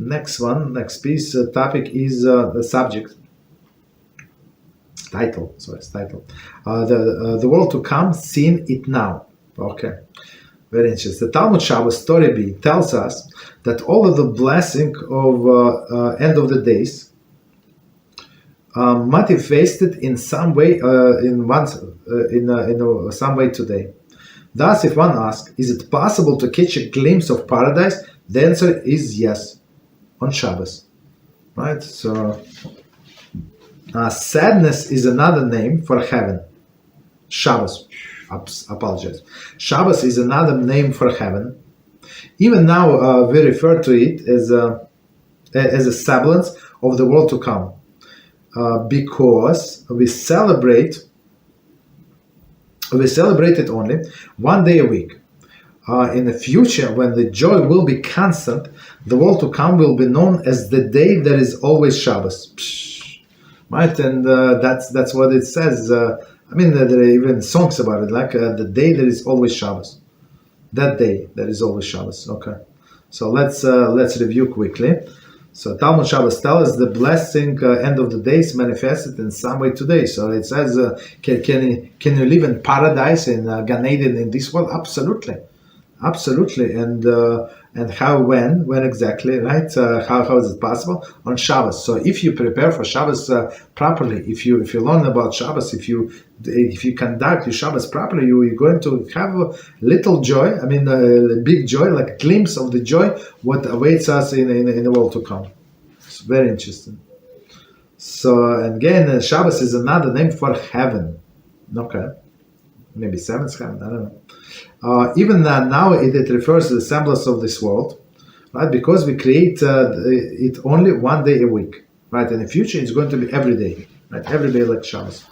Next piece, topic is the subject. Title. The world to come, seeing it now. Okay. Very interesting. The Talmud Shabbos Story B tells us that all of the blessing of end of the days manifested in some way some way today. Thus, if one asks, is it possible to catch a glimpse of paradise? The answer is yes, on Shabbos. Right? So, sadness is another name for heaven. Shabbos. Apologize. Shabbos is another name for heaven. Even now, we refer to it as a semblance of the world to come, because we celebrate it only one day a week. In the future, when the joy will be constant, the world to come will be known as the day that is always Shabbos. Right, and that's what it says. There are even songs about it, like the day that is always Shabbos. That day that is always Shabbos. Okay, so let's review quickly. So Talmud Shabbos tells us the blessing end of the days manifested in some way today. So it says, can you live in paradise in Gan Eden in this world? Absolutely. And how, when exactly, right? How is it possible? On Shabbos. So if you prepare for Shabbos properly, if you learn about Shabbos, if you conduct your Shabbos properly, you're going to have a little joy. A big joy, like a glimpse of the joy what awaits us in the world to come. It's very interesting. So again, Shabbos is another name for heaven. Okay, maybe seventh heaven. I don't know. Even now, it refers to the semblance of this world, right? Because we create it only one day a week, right? In the future, it's going to be every day, right? Every day like Shabbos.